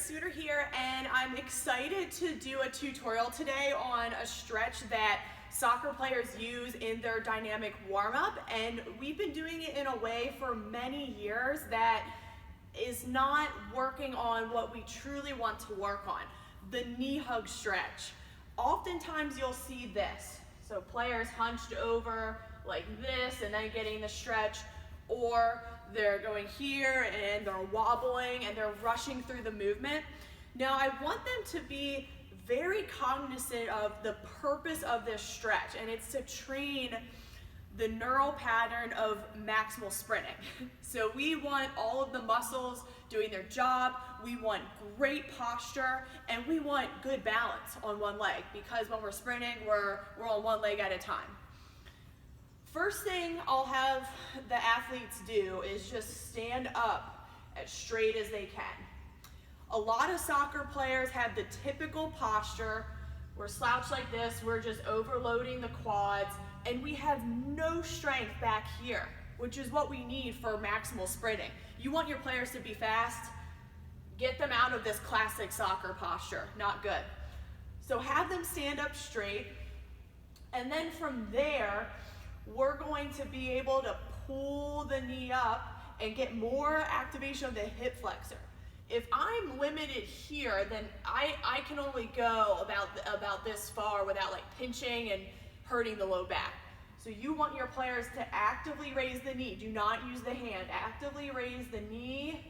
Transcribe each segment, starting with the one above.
Suter here, and I'm excited to do a tutorial today on a stretch that soccer players use in their dynamic warm-up, and we've been doing it in a way for many years that is not working on what we truly want to work on, the knee hug stretch. Oftentimes you'll see this, so players hunched over like this and then getting the stretch, or they're going here and they're wobbling and they're rushing through the movement. Now I want them to be very cognizant of the purpose of this stretch, and it's to train the neural pattern of maximal sprinting. So we want all of the muscles doing their job, we want great posture, and we want good balance on one leg, because when we're sprinting, we're on one leg at a time. First thing I'll have the athletes do is just stand up as straight as they can. A lot of soccer players have the typical posture. We're slouched like this, we're just overloading the quads, and we have no strength back here, which is what we need for maximal sprinting. You want your players to be fast, get them out of this classic soccer posture, not good. So have them stand up straight, and then from there, we're going to be able to pull the knee up and get more activation of the hip flexor. If I'm limited here, then I can only go about this far without like pinching and hurting the low back. So you want your players to actively raise the knee. Do not use the hand. Actively raise the knee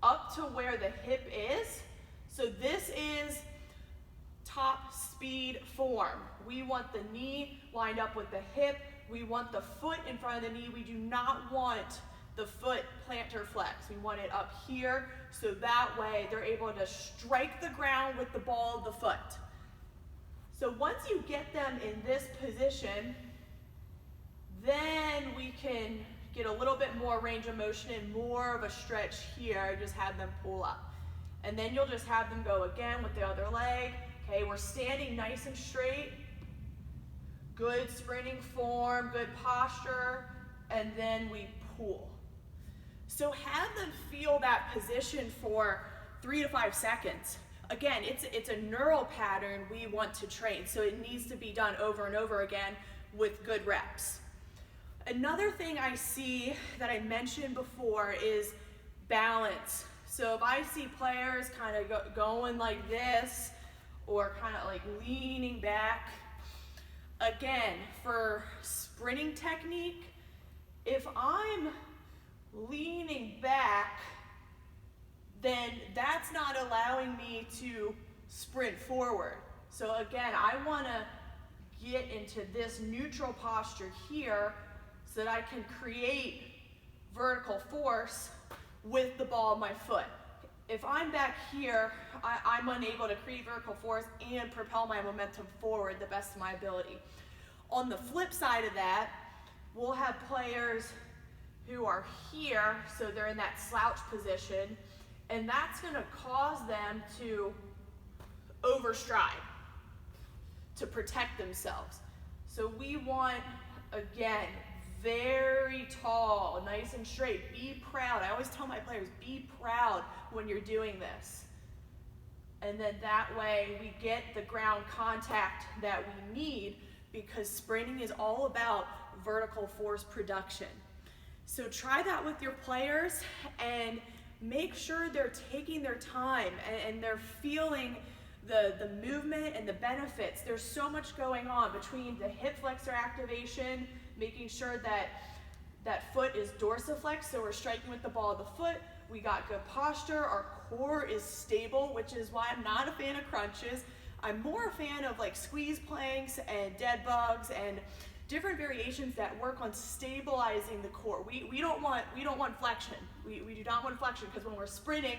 up to where the hip is. So this is top speed form. We want the knee lined up with the hip. We want the foot in front of the knee. We do not want the foot plantar flex. We want it up here, so that way they're able to strike the ground with the ball of the foot. So once you get them in this position, then we can get a little bit more range of motion and more of a stretch here. Just have them pull up. And then you'll just have them go again with the other leg. Okay, we're standing nice and straight. Good sprinting form, good posture, and then we pull. So have them feel that position for 3 to 5 seconds. Again, it's a neural pattern we want to train, so it needs to be done over and over again with good reps. Another thing I see that I mentioned before is balance. So if I see players kind of going like this, or kind of like leaning back, again, for sprinting technique, if I'm leaning back, then that's not allowing me to sprint forward. So again, I want to get into this neutral posture here so that I can create vertical force with the ball of my foot. If I'm back here, I'm unable to create vertical force and propel my momentum forward the best of my ability. On the flip side of that, we'll have players who are here, so they're in that slouch position, and that's going to cause them to overstride, to protect themselves. So we want, again, very tall, nice and straight. Be proud. I always tell my players, be proud when you're doing this. And then that way we get the ground contact that we need, because sprinting is all about vertical force production. So try that with your players and make sure they're taking their time and they're feeling the movement and the benefits. There's so much going on between the hip flexor activation, making sure that that foot is dorsiflex, so we're striking with the ball of the foot. We got good posture, our core is stable, which is why I'm not a fan of crunches. I'm more a fan of like squeeze planks and dead bugs and different variations that work on stabilizing the core. We don't want flexion. We do not want flexion, because when we're sprinting,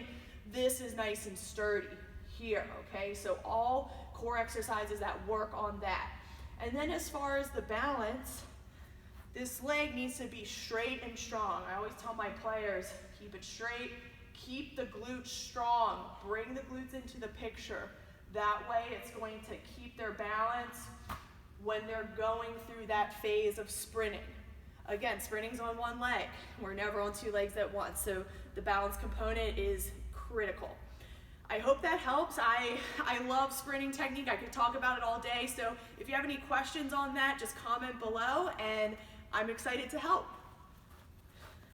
this is nice and sturdy here, okay? So all core exercises that work on that. And then as far as the balance, this leg needs to be straight and strong. I always tell my players, keep it straight, keep the glutes strong, bring the glutes into the picture. That way it's going to keep their balance when they're going through that phase of sprinting. Again, sprinting's on one leg. We're never on two legs at once, so the balance component is critical. I hope that helps. I love sprinting technique. I could talk about it all day. So if you have any questions on that, just comment below, and I'm excited to help.